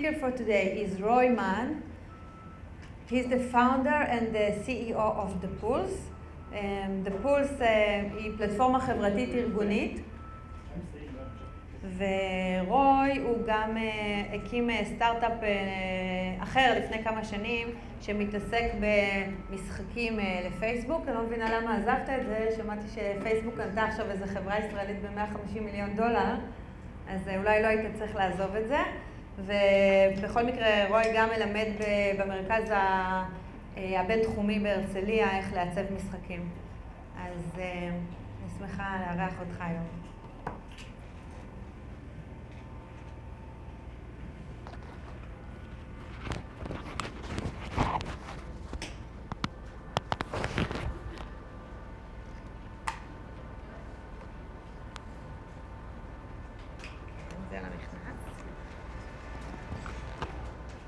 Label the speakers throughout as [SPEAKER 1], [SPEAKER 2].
[SPEAKER 1] speaker for today is Roy Man. He's the founder and the CEO of The Pulse. The Pulse היא פלטפורמה חברתית ארגונית, ורוי הוא גם הקים סטארט-אפ אחר לפני כמה שנים שמתעסק במשחקים לפייסבוק. אני לא מבינה למה עזבת את זה, שמעתי שפייסבוק קנתה עכשיו איזו חברה ישראלית ב$150 מיליון, אז אולי לא היית צריך לעזוב את זה. ובכל מקרה רוי גם מלמד במרכז הבינתחומי בהרצליה איך לעצב משחקים. אז אני שמחה לארח אותך היום. זה למכנס.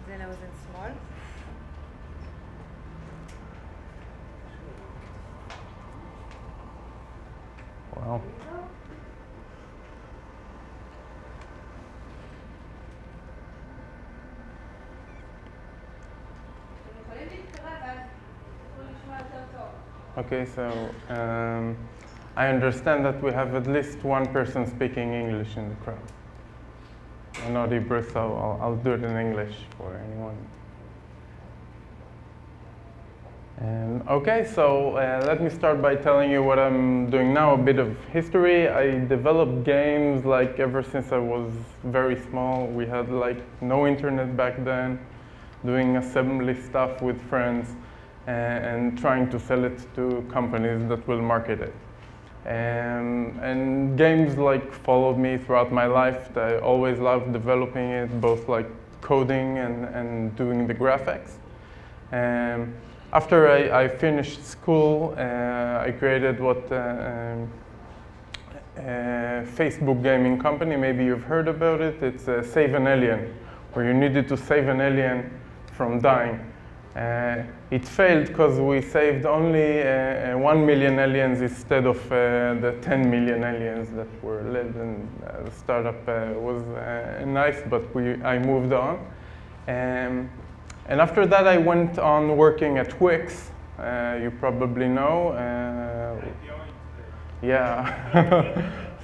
[SPEAKER 1] זה לאוזן שמאל.
[SPEAKER 2] Wow. Okay, so I understand that we have at least one person speaking English in the crowd. I'm not Hebrew, so I'll do it in English for anyone. Okay, so let me start by telling you what I'm doing now, a bit of history. I developed games like ever since I was very small. We had like no internet back then, doing assembly stuff with friends and trying to sell it to companies that will market it. And games like followed me throughout my life. I always loved developing it, both like coding and doing the graphics. After I finished school, I created what Facebook gaming company, maybe you've heard about it. It's Save an Alien, where you needed to save an alien from dying. It failed because we saved only 1 million aliens instead of the 10 million aliens that were lived, and the startup was nice, but I moved on. And after that, I went on working at Wix. You probably know. Yeah,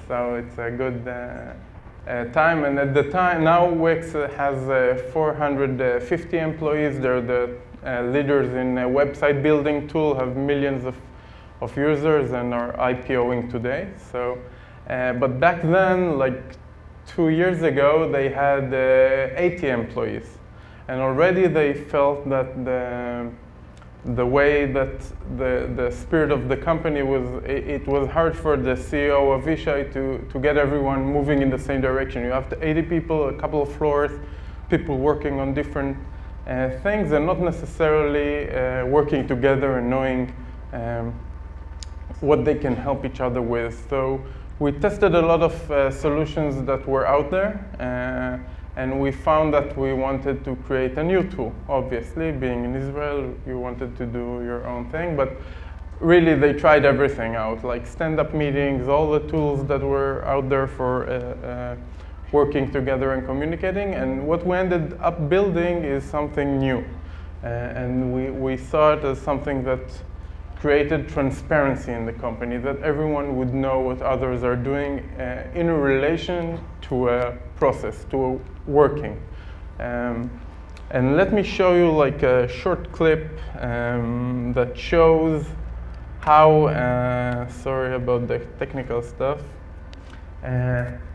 [SPEAKER 2] so it's a good time. And at the time, now Wix has 450 employees. They're the leaders in website building tool, have millions of users, and are IPOing today. So, but back then, like 2 years ago, they had 80 employees. And already they felt that the way that the spirit of the company was, it was hard for the CEO Avishai to get everyone moving in the same direction. You have 80 people, a couple of floors, people working on different things and not necessarily working together and knowing what they can help each other with. So we tested a lot of solutions that were out there. And we found that we wanted to create a new tool. Obviously, being in Israel, you wanted to do your own thing, but really they tried everything out, like stand-up meetings, all the tools that were out there for working together and communicating. And what we ended up building is something new. And we saw it as something that created transparency in the company, that everyone would know what others are doing in relation to a process, to working. And let me show you like a short clip that shows how, sorry about the technical stuff,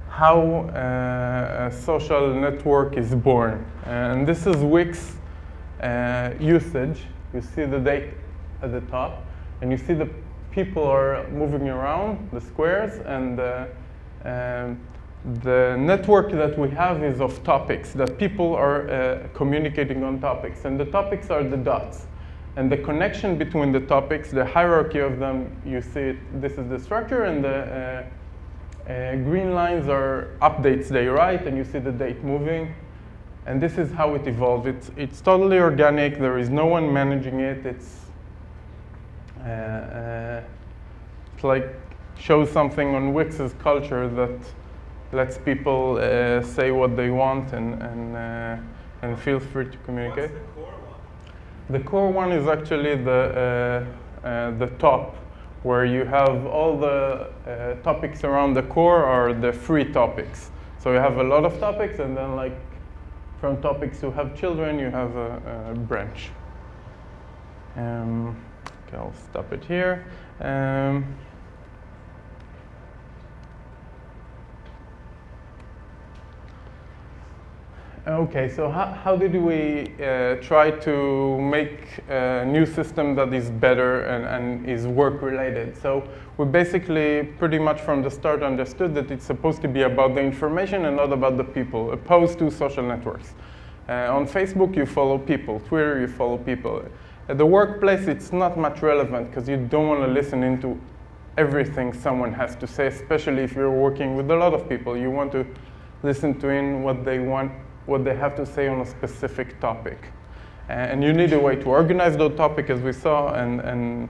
[SPEAKER 2] how a social network is born. And this is Wix usage. You see the date at the top, and you see the people are moving around the squares, and the network that we have is of topics, that people are communicating on topics. And the topics are the dots. And the connection between the topics, the hierarchy of them, you see it, this is the structure, and the green lines are updates they write, and you see the date moving. And this is how it evolved. It's totally organic. There is no one managing it. It's like shows something on Wix's culture that lets people say what they want and and feel free to communicate.
[SPEAKER 3] What's the core one?
[SPEAKER 2] The core one is actually the top, where you have all the topics around the core are the free topics. So you have a lot of topics, and then like from topics who have children, you have a branch. Okay, I'll stop it here. Okay, so how did we try to make a new system that is better and is work-related? So we basically pretty much from the start understood that it's supposed to be about the information and not about the people, opposed to social networks. On Facebook, you follow people. Twitter, you follow people. At the workplace, it's not much relevant because you don't want to listen into everything someone has to say, especially if you're working with a lot of people. You want to listen to what they want, what they have to say on a specific topic. And you need a way to organize those topics, as we saw, and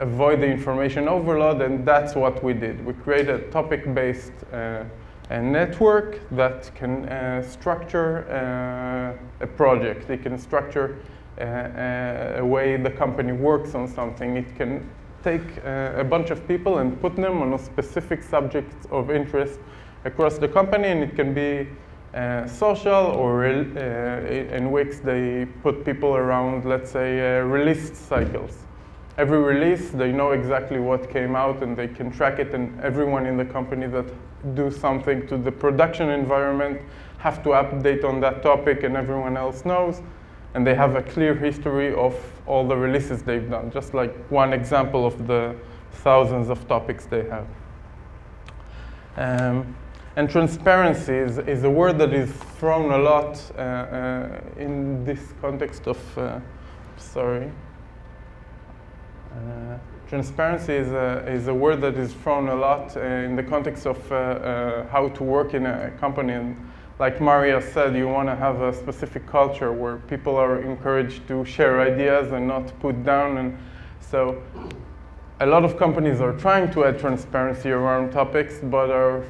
[SPEAKER 2] avoid the information overload, and that's what we did. We created a topic-based a network that can structure a project. It can structure a way the company works on something. It can take a bunch of people and put them on a specific subject of interest across the company, and it can be social, or in Wix they put people around, let's say, release cycles. Every release, they know exactly what came out and they can track it, and everyone in the company that do something to the production environment have to update on that topic, and everyone else knows, and they have a clear history of all the releases they've done, just like one example of the thousands of topics they have. And transparency is a word that is thrown a lot in this context of, transparency is a word that is thrown a lot in the context of how to work in a company. And like Maria said, you want to have a specific culture where people are encouraged to share ideas and not put down. And so a lot of companies are trying to add transparency around topics, but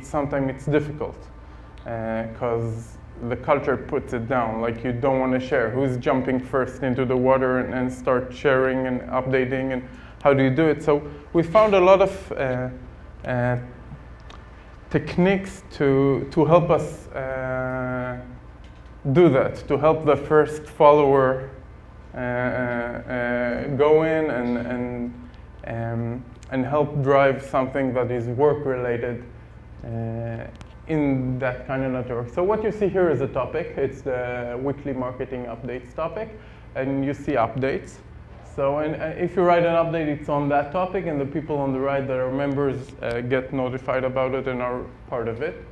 [SPEAKER 2] sometimes it's difficult because the culture puts it down. Like, you don't want to share. Who's jumping first into the water and start sharing and updating, and how do you do it? So we found a lot of techniques to help us do that, to help the first follower go in and help drive something that is work-related in that kind of network. So what you see here is a topic. It's the weekly marketing updates topic, and you see updates. So if you write an update, it's on that topic, and the people on the right that are members get notified about it and are part of it.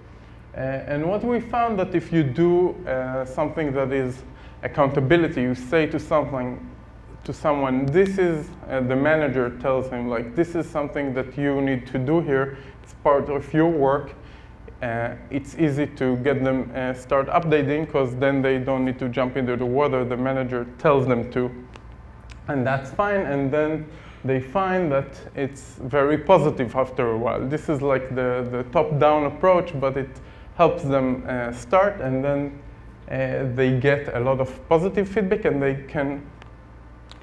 [SPEAKER 2] And what we found that if you do something that is accountability, you say to someone, this is, the manager tells him, like, this is something that you need to do here, it's part of your work, it's easy to get them start updating, because then they don't need to jump into the water, the manager tells them to, and that's fine, and then they find that it's very positive after a while. This is like the top-down approach, but it helps them start, and then they get a lot of positive feedback, and they can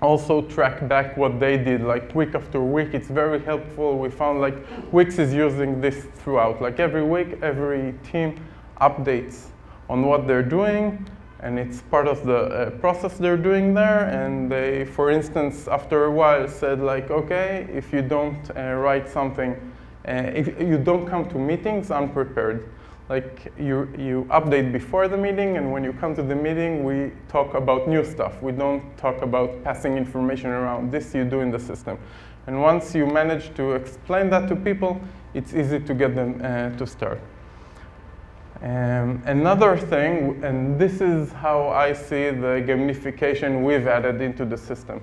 [SPEAKER 2] also track back what they did, like week after week. It's very helpful. We found like Wix is using this throughout. Like every week, every team updates on what they're doing, and it's part of the process they're doing there. And they, for instance, after a while said like, okay, if you don't write something, if you don't come to meetings unprepared, like you update before the meeting, and when you come to the meeting, we talk about new stuff. We don't talk about passing information around. This you do in the system. And once you manage to explain that to people, it's easy to get them to start. Another thing, and this is how I see the gamification we've added into the system,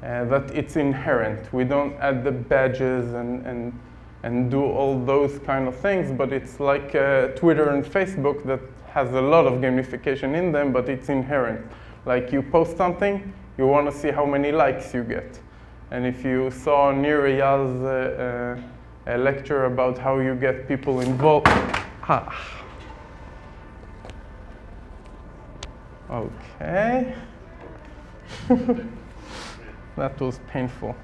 [SPEAKER 2] that it's inherent. We don't add the badges and do all those kind of things, but it's like Twitter and Facebook that has a lot of gamification in them, but it's inherent. Like you post something, you want to see how many likes you get. And if you saw Nir Eyal's lecture about how you get people involved, Okay. That was painful.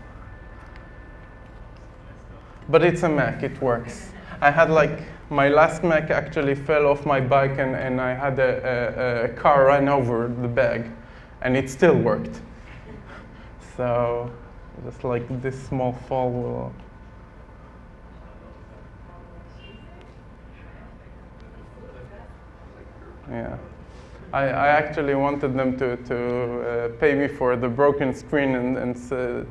[SPEAKER 2] But it's a Mac, it works. I had like, my last Mac actually fell off my bike and I had a car run over the bag and it still worked. So just like this small fall will. Yeah. I actually wanted them to pay me for the broken screen and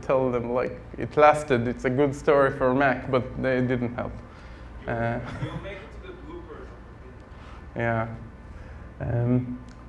[SPEAKER 2] tell them like it lasted, it's a good story for Mac, but they didn't help.
[SPEAKER 3] You'll make it to the bloopers.
[SPEAKER 2] Yeah.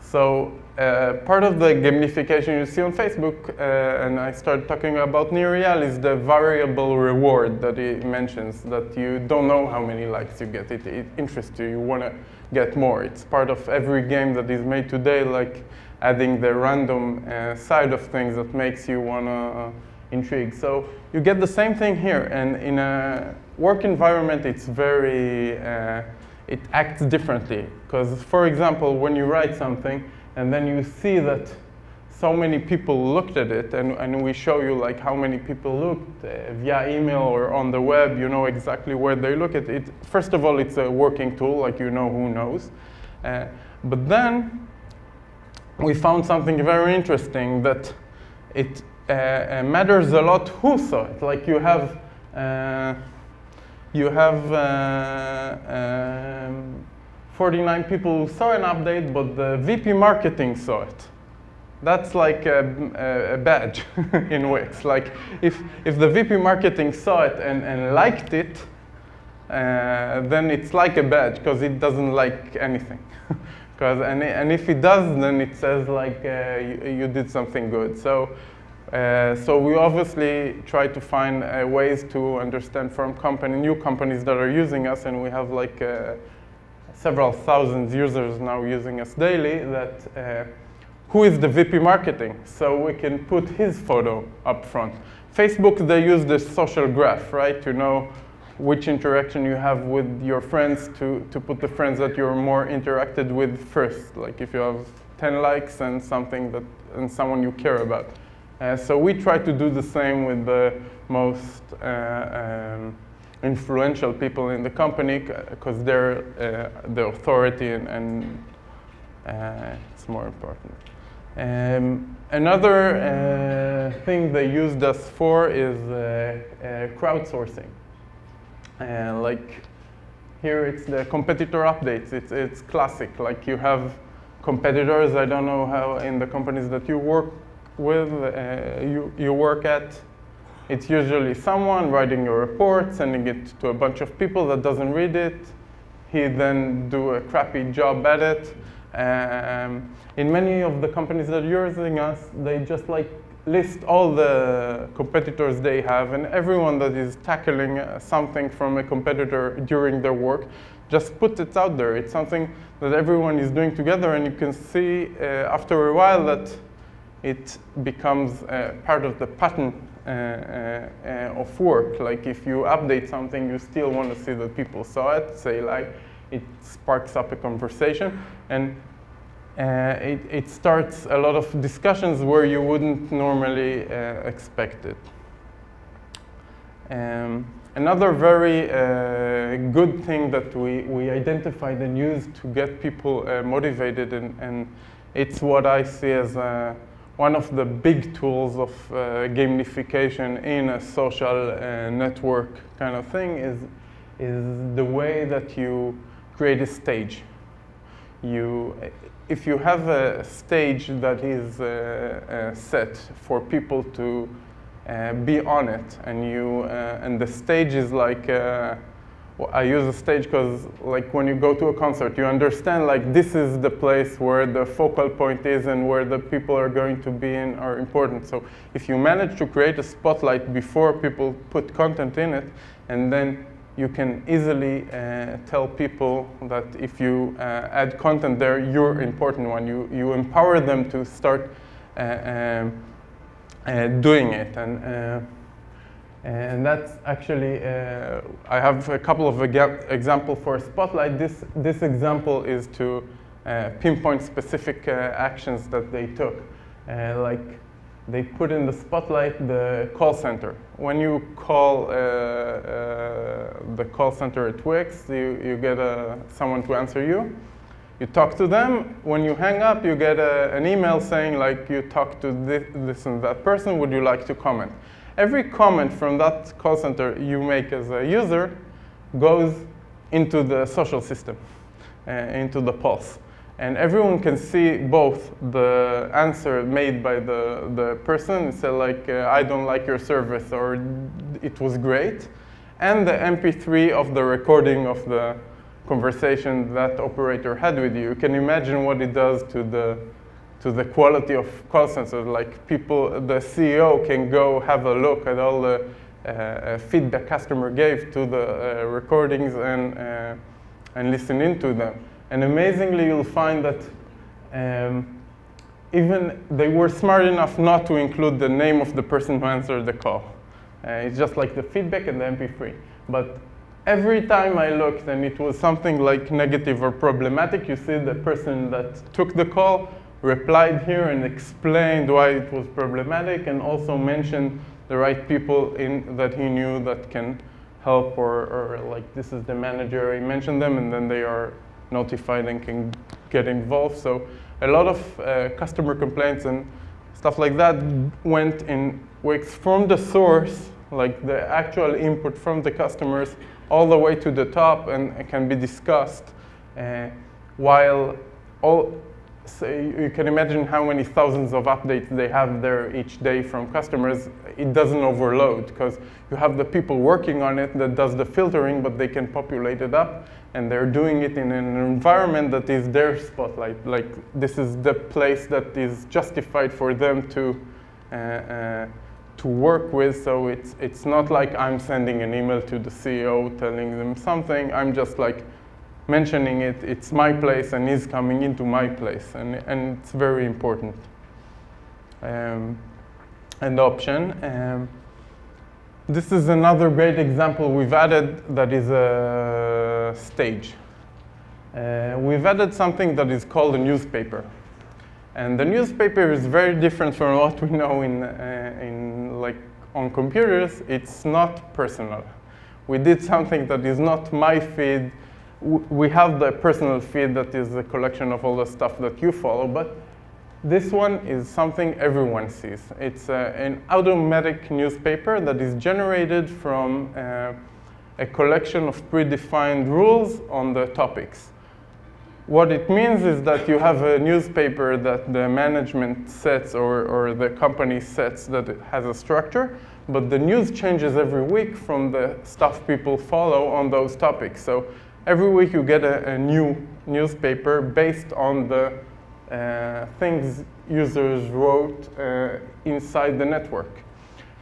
[SPEAKER 2] So part of the gamification you see on Facebook, and I started talking about Near Real, is the variable reward that he mentions, that you don't know how many likes you get. It interests you, you want to get more. It's part of every game that is made today, like adding the random side of things that makes you want to intrigue. So you get the same thing here, and in a work environment it's very, it acts differently. Because for example, when you write something and then you see that so many people looked at it, and we show you like how many people looked via email or on the web, you know exactly where they look at it. First of all, it's a working tool, like you know who knows. But then we found something very interesting, that it matters a lot who saw it. Like you have 49 people who saw an update, but the VP marketing saw it. That's like a badge in Wix. Like if the VP marketing saw it and liked it, then it's like a badge, because it doesn't like anything. And if it does, then it says like you did something good. So we obviously try to find ways to understand from new companies that are using us, and we have like several thousand users now using us daily, that who is the VP marketing, so we can put his photo up front. Facebook, they use the social graph, right, to know which interaction you have with your friends, to put the friends that you're more interacted with first, like if you have 10 likes and someone you care about. So we try to do the same with the most influential people in the company, because they're the authority, and it's more important. Another thing they used us for is crowdsourcing. Like here it's the competitor updates. It's classic. Like you have competitors. I don't know how in the companies that you work with, you work at. It's usually someone writing a report, sending it to a bunch of people that doesn't read it. He then do a crappy job at it. In many of the companies that are using us, they just like list all the competitors they have, and everyone that is tackling something from a competitor during their work just put it out there. It's something that everyone is doing together, and you can see after a while that it becomes part of the pattern of work. Like if you update something, you still want to see that people saw it, say like, it sparks up a conversation, and it starts a lot of discussions where you wouldn't normally expect it. Another very good thing that we identified and used to get people motivated, and it's what I see as one of the big tools of gamification in a social network kind of thing, is the way that you create a stage. If you have a stage that is set for people to be on it, and the stage is like, well, I use a stage because like when you go to a concert, you understand like this is the place where the focal point is and where the people are going to be in are important. So if you manage to create a spotlight before people put content in it, and then you can easily tell people that if you add content there, you're important one. You empower them to start doing it. And that's actually, I have a couple of examples for Spotlight. This example is to pinpoint specific actions that they took. Like they put in the spotlight the call center. When you call the call center at Wix, you get someone to answer you. You talk to them. When you hang up, you get an email saying, like, you talked to this and that person. Would you like to comment? Every comment from that call center you make as a user goes into the social system, into the pulse. And everyone can see both the answer made by the person, say like, I don't like your service, or it was great, and the MP3 of the recording of the conversation that operator had with you. You can imagine what it does to the quality of call centers. Like people, the CEO can go have a look at all the feedback customer gave to the recordings and listen into them. And amazingly, you'll find that even they were smart enough not to include the name of the person who answered the call. It's just like the feedback and the MP3. But every time I looked and it was something like negative or problematic, you see the person that took the call replied here and explained why it was problematic, and also mentioned the right people that he knew that can help, or like this is the manager, he mentioned them, and then they are notified and can get involved. So a lot of customer complaints and stuff like that went in Wix from the source, like the actual input from the customers, all the way to the top, and it can be discussed. While so you can imagine how many thousands of updates they have there each day from customers. It doesn't overload, because you have the people working on it that does the filtering, but they can populate it up, and they're doing it in an environment that is their spotlight. Like this is the place that is justified for them to work with. So it's not like I'm sending an email to the CEO telling them something. I'm just like mentioning it. It's my place, and he's coming into my place, and it's very important. Adoption. This is another great example we've added that is a stage. We've added something that is called a newspaper. And the newspaper is very different from what we know in like on computers. It's not personal. We did something that is not my feed. We have the personal feed that is a collection of all the stuff that you follow, but this one is something everyone sees. It's an automatic newspaper that is generated from a collection of predefined rules on the topics. What it means is that you have a newspaper that the management sets, or the company sets, that it has a structure, but the news changes every week from the stuff people follow on those topics. So every week you get a new newspaper based on the things users wrote inside the network.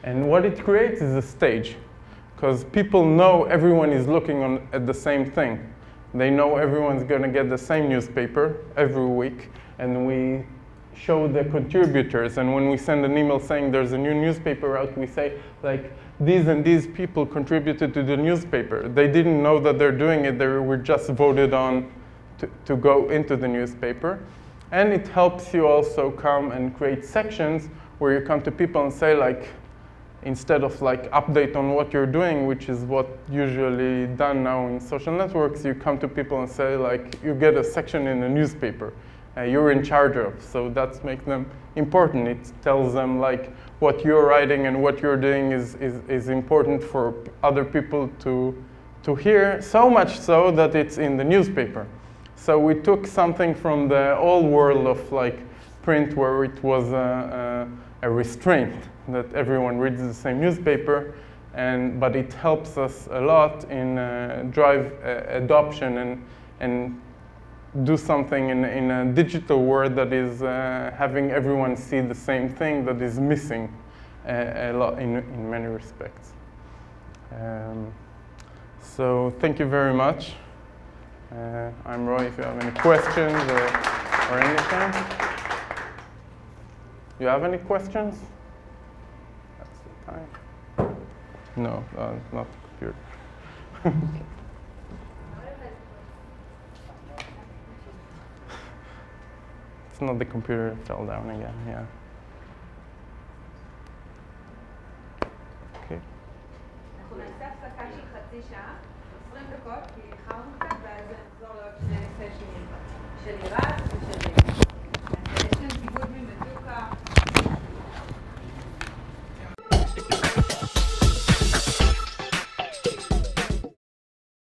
[SPEAKER 2] And what it creates is a stage, because people know everyone is looking at the same thing. They know everyone's going to get the same newspaper every week, and we show the contributors. And when we send an email saying there's a new newspaper out, we say, like, these and these people contributed to the newspaper. They didn't know that they're doing it. They were just voted on to go into the newspaper. And it helps you also come and create sections where you come to people and say, like, instead of like update on what you're doing, which is what usually done now in social networks, you come to people and say, like, you get a section in the newspaper you're in charge of. So that makes them important. It tells them like what you're writing and what you're doing is important for other people to hear, so much so that it's in the newspaper. So we took something from the old world of like print, where it was a restraint that everyone reads the same newspaper, but it helps us a lot in drive adoption and do something in a digital world that is having everyone see the same thing that is missing a lot in many respects. So thank you very much. I'm Roy, if you have any questions or anything. You have any questions? That's the time. No, not the computer. it's not the computer that fell down again, yeah. Okay.
[SPEAKER 1] אנחנו נעשה הפסקה של חצי שעה.